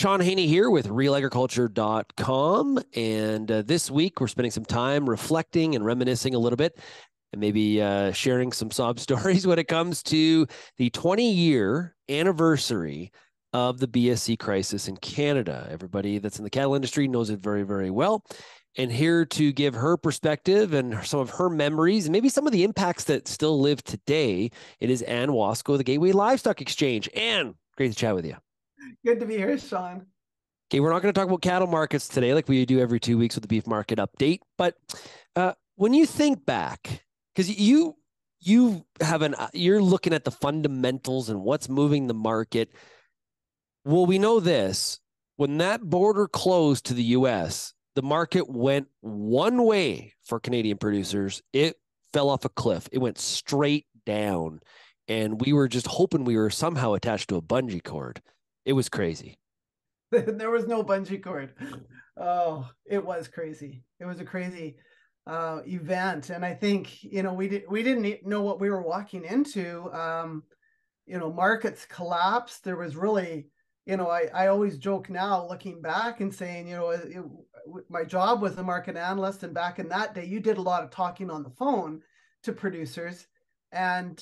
Sean Haney here with RealAgriculture.com. And this week we're spending some time reflecting and reminiscing a little bit and maybe sharing some sob stories when it comes to the 20-year anniversary of the BSE crisis in Canada. Everybody that's in the cattle industry knows it very, very well. And here to give her perspective and some of her memories and maybe some of the impacts that still live today, it is Ann Wasko, the Gateway Livestock Exchange. Ann, great to chat with you. Good to be here, Sean. Okay, we're not going to talk about cattle markets today like we do every 2 weeks with the beef market update. But when you think back, because you're looking at the fundamentals and what's moving the market. Well, we know this: when that border closed to the U.S., the market went one way for Canadian producers. It fell off a cliff. It went straight down, and we were just hoping we were somehow attached to a bungee cord. It was crazy. There was no bungee cord. Oh, it was crazy. It was a crazy event, and I think we didn't know what we were walking into. Markets collapsed. There was really, I always joke now, looking back and saying, my job was a market analyst, and back in that day, you did a lot of talking on the phone to producers. And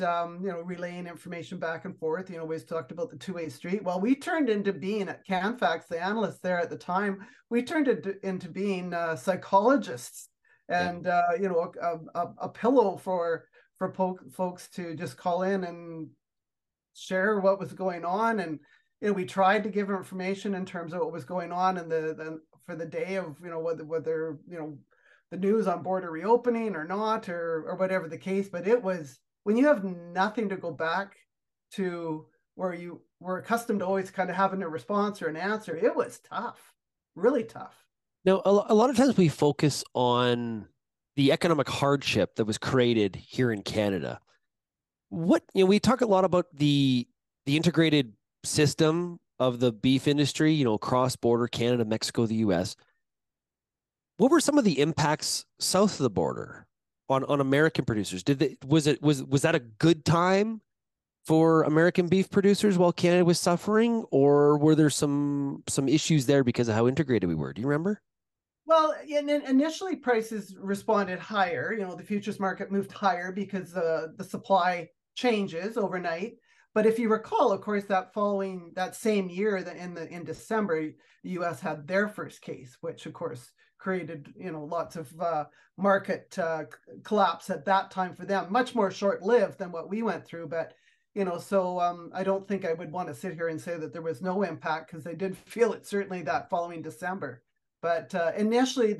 relaying information back and forth. We always talked about the two-way street. Well, we turned into being at Canfax, the analysts there at the time. We turned into being psychologists, and a pillow for folks to just call in and share what was going on. And we tried to give information in terms of what was going on and for the day of whether the news on border reopening or not, or whatever the case. But it was, when you have nothing to go back to where you were accustomed to always kind of having a response or an answer, it was tough, really tough. Now, a lot of times we focus on the economic hardship that was created here in Canada. We talk a lot about the integrated system of the beef industry, cross border Canada, Mexico, the US. What were some of the impacts south of the border on American producers? Was that a good time for American beef producers while Canada was suffering, or were there some issues there because of how integrated we were? Do you remember? Well, initially prices responded higher. The futures market moved higher because the supply changes overnight. But if you recall, of course, that same year, in December, the U.S. had their first case, which of course created lots of market collapse at that time for them. Much more short-lived than what we went through, but so I don't think I would want to sit here and say that there was no impact, because they did feel it certainly that following December. But initially,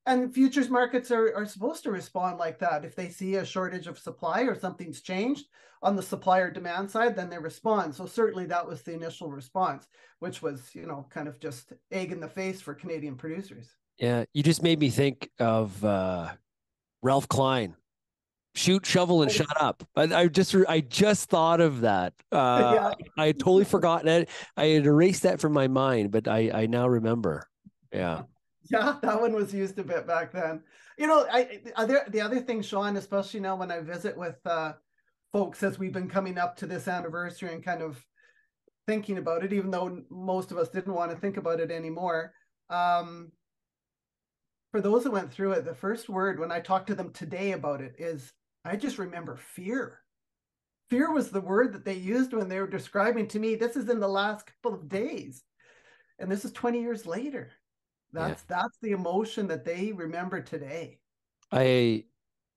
and futures markets are supposed to respond like that. If they see a shortage of supply or something's changed on the supply or demand side, then they respond. So certainly that was the initial response, which was, kind of just egg in the face for Canadian producers. Yeah, you just made me think of Ralph Klein. Shoot, shovel, and shut up. I just thought of that. Yeah. I had totally forgotten it. I had erased that from my mind, but I now remember. Yeah. Yeah, that one was used a bit back then. The other thing, Sean, especially now when I visit with folks as we've been coming up to this anniversary and kind of thinking about it, even though most of us didn't want to think about it anymore. For those who went through it, the first word when I talk to them today about it is, I just remember fear. Fear was the word that they used when they were describing to me, this is in the last couple of days. And this is 20 years later. That's the emotion that they remember today. I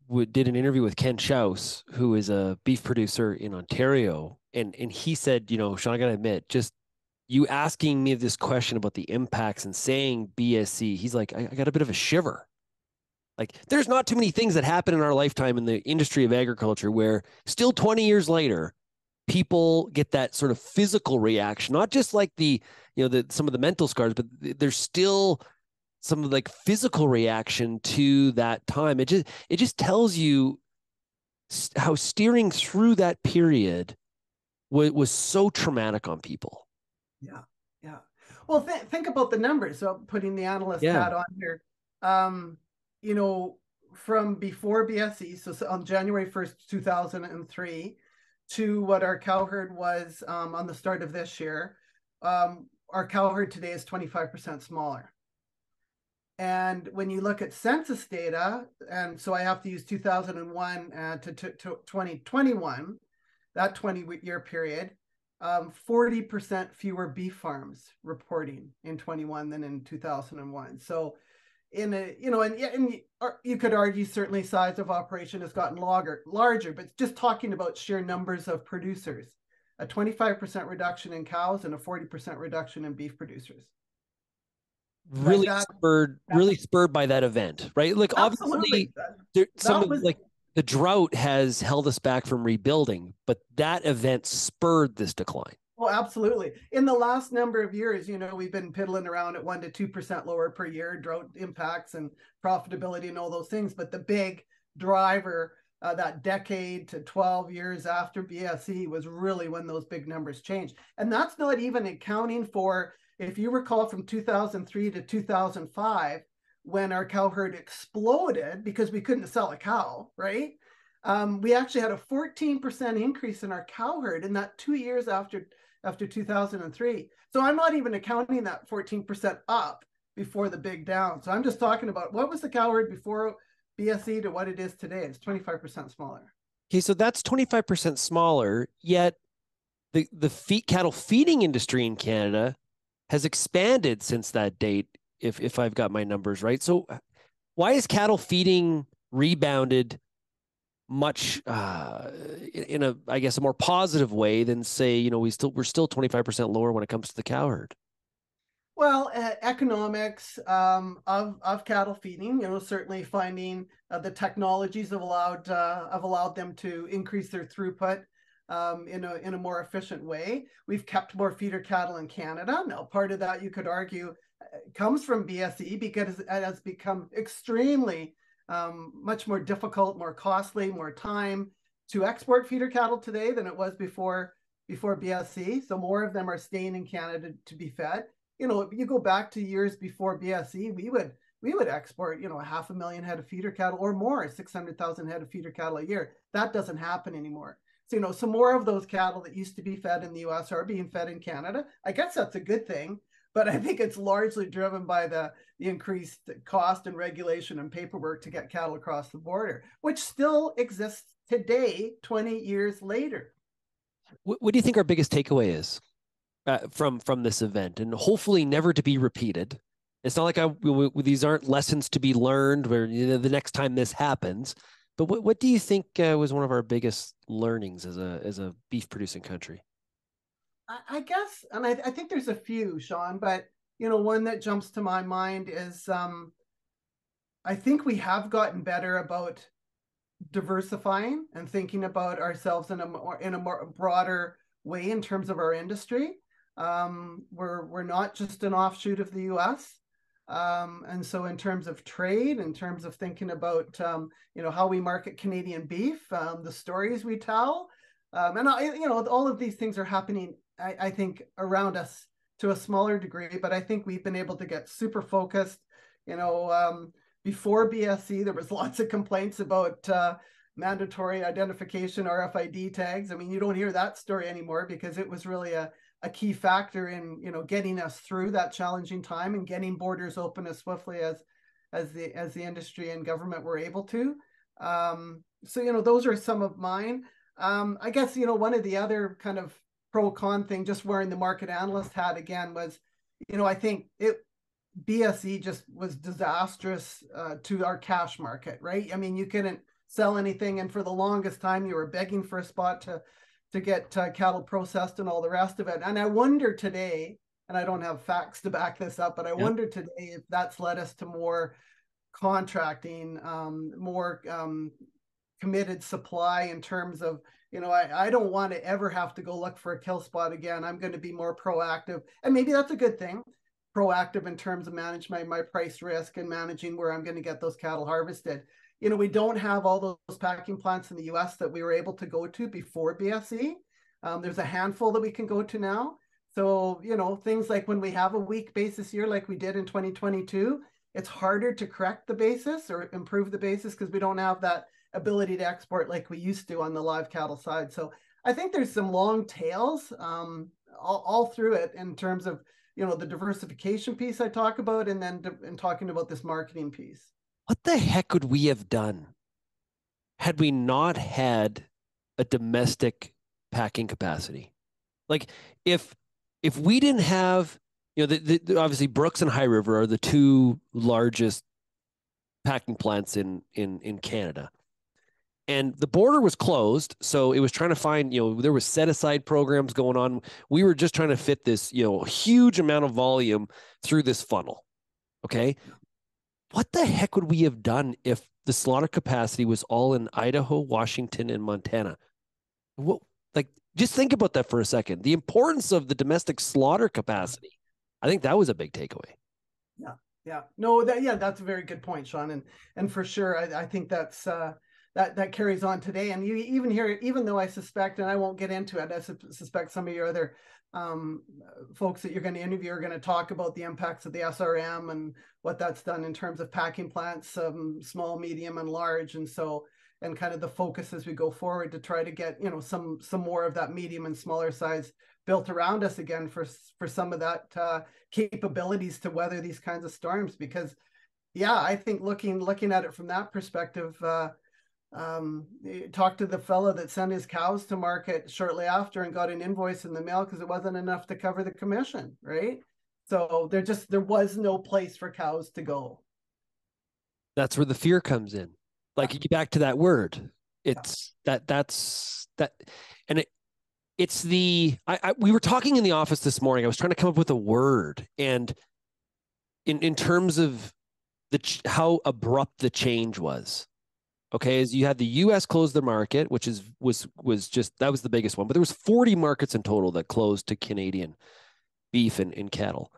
did an interview with Ken Schaus, who is a beef producer in Ontario, and he said, Sean, I gotta admit, just you asking me this question about the impacts and saying BSE, he's like, I got a bit of a shiver. Like, there's not too many things that happen in our lifetime in the industry of agriculture where still 20 years later, people get that sort of physical reaction, not just like some of the mental scars, but there's still some like physical reaction to that time. It just tells you how steering through that period was so traumatic on people. Yeah, yeah. Well, think about the numbers. So putting the analyst hat on here, from before BSE, so on January 1st, 2003, to what our cow herd was on the start of this year, our cow herd today is 25% smaller. And when you look at census data, and so I have to use 2001 to 2021, that 20-year period, 40% fewer beef farms reporting in 21 than in 2001. So in a, and you could argue certainly size of operation has gotten larger, but just talking about sheer numbers of producers, a 25% reduction in cows and a 40% reduction in beef producers. Like that, Really spurred by that event, right? Like absolutely. obviously there, some That of was like the drought has held us back from rebuilding, but that event spurred this decline. Oh, absolutely. In the last number of years, we've been piddling around at 1% to 2% lower per year, drought impacts and profitability and all those things. But the big driver, that decade to 12 years after BSE, was really when those big numbers changed. And that's not even accounting for, if you recall, from 2003 to 2005, when our cow herd exploded because we couldn't sell a cow, right? We actually had a 14% increase in our cow herd in that 2 years after 2003. So I'm not even accounting that 14% up before the big down. So I'm just talking about what was the cow herd before BSE to what it is today. It's 25% smaller. Okay, so that's 25% smaller, yet the cattle feeding industry in Canada has expanded since that date, if I've got my numbers right. So why is cattle feeding rebounded much in a, I guess, a more positive way than say, we're still 25% lower when it comes to the cow herd? Well, economics of cattle feeding, certainly finding the technologies have allowed them to increase their throughput in a more efficient way. We've kept more feeder cattle in Canada. Now, part of that you could argue comes from BSE because it has become extremely much more difficult, more costly, more time to export feeder cattle today than it was before BSE. So more of them are staying in Canada to be fed. You go back to years before BSE, we would export, 500,000 head of feeder cattle or more, 600,000 head of feeder cattle a year. That doesn't happen anymore. So, some more of those cattle that used to be fed in the US are being fed in Canada. I guess that's a good thing, but I think it's largely driven by the increased cost and regulation and paperwork to get cattle across the border, which still exists today, 20 years later. What do you think our biggest takeaway is from this event, and hopefully never to be repeated? It's not like these aren't lessons to be learned where the next time this happens. But what do you think was one of our biggest learnings as a beef producing country? I guess, and I think there's a few, Sean, but one that jumps to my mind is I think we have gotten better about diversifying and thinking about ourselves in a more broader way in terms of our industry. We're not just an offshoot of the U.S. And so in terms of trade, in terms of thinking about how we market Canadian beef, the stories we tell, and all of these things are happening, I think, around us to a smaller degree. But I think we've been able to get super focused. Before BSE, there was lots of complaints about mandatory identification RFID tags. I mean, you don't hear that story anymore because it was really a key factor in getting us through that challenging time and getting borders open as swiftly as the industry and government were able to. So those are some of mine. I guess one of the other kind of pro-con thing, just wearing the market analyst hat again, was I think BSE just was disastrous to our cash market, right? I mean, you couldn't sell anything, and for the longest time you were begging for a spot to get cattle processed and all the rest of it. And I wonder today, and I don't have facts to back this up, but I wonder today if that's led us to more contracting, more committed supply in terms of, I don't want to ever have to go look for a kill spot again. I'm going to be more proactive, and maybe that's a good thing. Proactive in terms of managing my price risk and managing where I'm going to get those cattle harvested. We don't have all those packing plants in the US that we were able to go to before BSE. There's a handful that we can go to now. So, things like when we have a weak basis year like we did in 2022, it's harder to correct the basis or improve the basis because we don't have that ability to export like we used to on the live cattle side. So I think there's some long tails all through it in terms of the diversification piece I talk about, and then and talking about this marketing piece. What the heck would we have done had we not had a domestic packing capacity? Like if we didn't have, obviously Brooks and High River are the two largest packing plants in Canada. And the border was closed, so it was trying to find, there was set aside programs going on. We were just trying to fit this, huge amount of volume through this funnel. Okay. What the heck would we have done if the slaughter capacity was all in Idaho, Washington, and Montana? What, like, just think about that for a second. The importance of the domestic slaughter capacity. I think that was a big takeaway. Yeah. Yeah. No, that's a very good point, Sean. And for sure, I think that's that carries on today. And you even hear it, even though I suspect, and I won't get into it, I suspect some of your other folks that you're going to interview are going to talk about the impacts of the SRM and what that's done in terms of packing plants, small, medium, and large. And so, and kind of the focus as we go forward to try to get, some more of that medium and smaller size built around us again for some of that capabilities to weather these kinds of storms. Because, yeah, I think looking at it from that perspective, talked to the fellow that sent his cows to market shortly after and got an invoice in the mail because it wasn't enough to cover the commission, right? So there was no place for cows to go. That's where the fear comes in. Like, you back to that word. It's that's that, and it's the we were talking in the office this morning. I was trying to come up with a word, and in terms of how abrupt the change was. Okay, as you had the U.S. close the market, which was just, that was the biggest one, but there was 40 markets in total that closed to Canadian beef and cattle.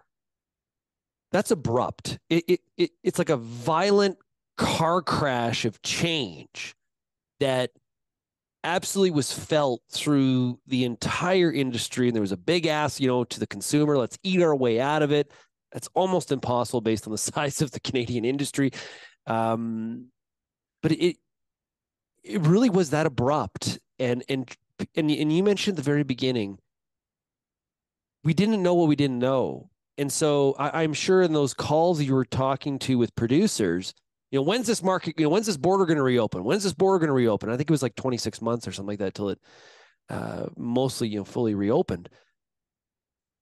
That's abrupt. It's like a violent car crash of change that absolutely was felt through the entire industry. And there was a big ask, to the consumer, let's eat our way out of it. That's almost impossible based on the size of the Canadian industry. But it really was that abrupt. And you mentioned at the very beginning, we didn't know what we didn't know. And so I'm sure in those calls you were talking to with producers, when's this market, when's this border going to reopen? When's this border going to reopen? I think it was like 26 months or something like that till it mostly, fully reopened.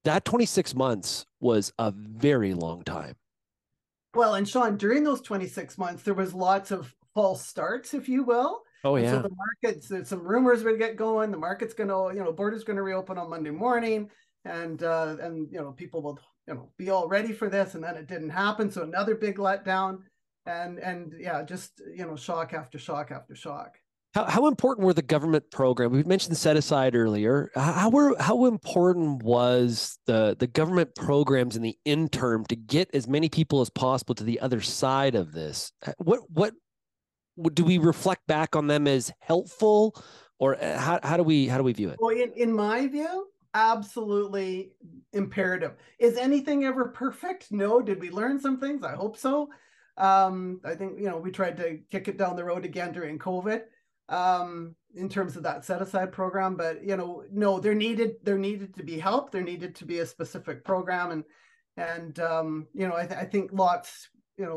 That 26 months was a very long time. Well, and Sean, during those 26 months, there was lots of false starts, if you will. Oh, and yeah. so the markets, there's some rumors would get going. The market's going to, border's going to reopen on Monday morning, and people will, be all ready for this, and then it didn't happen. So another big letdown, and yeah, just shock after shock after shock. How important were the government program? We mentioned set aside earlier. How important was the government programs in the interim to get as many people as possible to the other side of this? What do we reflect back on them as helpful, or how do we view it? Well, in my view, absolutely imperative. Is anything ever perfect? No. Did we learn some things? I hope so. I think we tried to kick it down the road again during COVID. In terms of that set aside program, but no, there needed to be help. There needed to be a specific program, and I think lots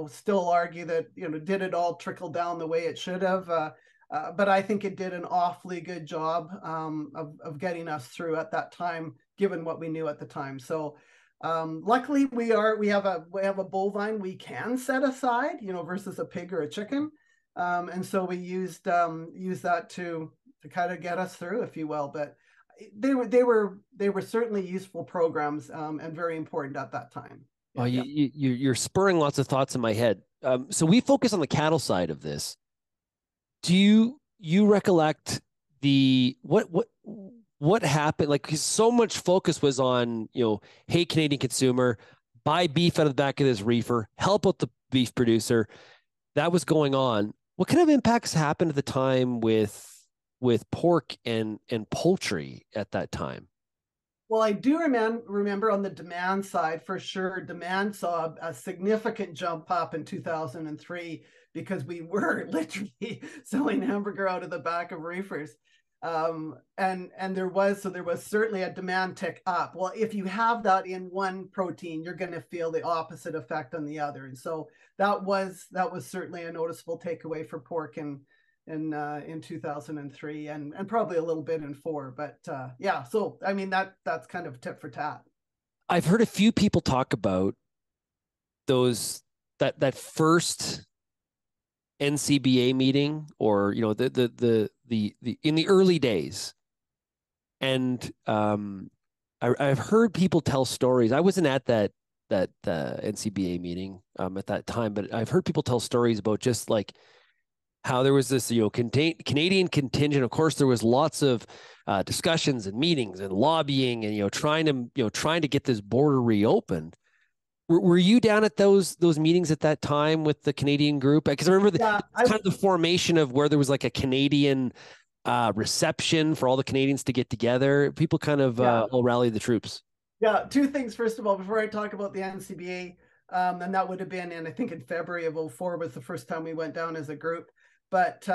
still argue that did it all trickle down the way it should have, but I think it did an awfully good job of getting us through at that time, given what we knew at the time. So luckily we have a bovine we can set aside, versus a pig or a chicken. And so we used that to kind of get us through, if you will. But they were certainly useful programs, and very important at that time. Oh, you're spurring lots of thoughts in my head. So we focus on the cattle side of this. Do you recollect what happened? Like, 'cause so much focus was on, hey, Canadian consumer, buy beef out of the back of this reefer, help out the beef producer. That was going on. What kind of impacts happened at the time with pork and poultry at that time? Well, I do remember on the demand side, for sure, demand saw a significant jump up in 2003 because we were literally selling hamburger out of the back of reefers. And there was certainly a demand tick up. Well, if you have that in one protein, you're going to feel the opposite effect on the other. And so that was certainly a noticeable takeaway for pork in 2003, and probably a little bit in four. But yeah, so I mean that's kind of tit for tat. I've heard a few people talk about those that first NCBA meeting, or the in the early days, and I've heard people tell stories. I wasn't at that NCBA meeting at that time, but I've heard people tell stories about just like how there was this, Canadian contingent. Of course, there was lots of discussions and meetings and lobbying, and trying to get this border reopened. Were you down at those meetings at that time with the Canadian group? Because I remember Yeah, it's kind of the formation of where there was like a Canadian reception for all the Canadians to get together. People kind of yeah, all rallied the troops. yeah. Two things. First of all, before I talk about the NCBA, and that would have been I think in February of 04 was the first time we went down as a group. But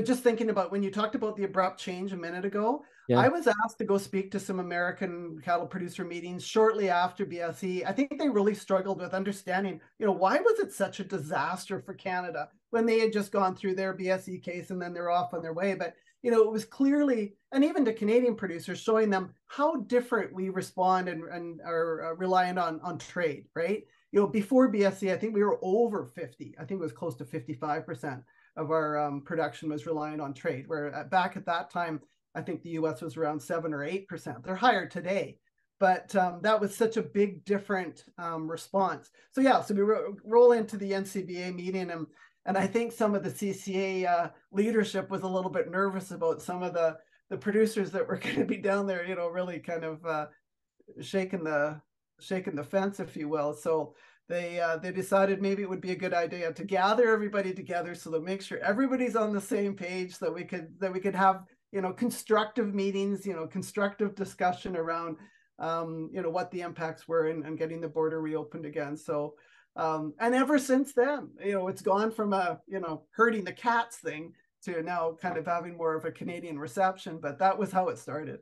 just thinking about when you talked about the abrupt change a minute ago, Yeah. I was asked to go speak to some American cattle producer meetings shortly after BSE. I think they really struggled with understanding, why was it such a disaster for Canada when they had just gone through their BSE case and then they're off on their way. But it was clearly, and even to Canadian producers, showing them how different we respond and are reliant on trade, right? Before BSE, I think we were over 50. I think it was close to 55% of our production was reliant on trade, where back at that time, I think the US was around 7 or 8%. They're higher today, but that was such a big different response. So yeah, so we roll into the NCBA meeting, and I think some of the CCA leadership was a little bit nervous about some of the producers that were going to be down there, really kind of shaking the fence, if you will. So they decided maybe it would be a good idea to gather everybody together so that make sure everybody's on the same page, so that we could have constructive meetings, constructive discussion around what the impacts were and getting the border reopened again. So and ever since then, it's gone from a herding the cats thing to now kind of having more of a Canadian reception. But that was how it started.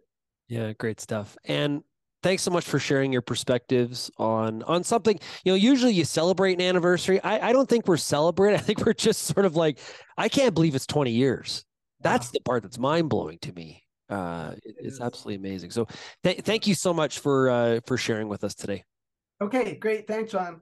Yeah, great stuff. And thanks so much for sharing your perspectives on something. Usually you celebrate an anniversary. I don't think we're celebrating. I think we're just sort of like, I can't believe it's 20 years. Yeah, That's the part that's mind blowing to me. yeah, it It's is. absolutely amazing. So thank you so much for sharing with us today. Okay, great. Thanks, John.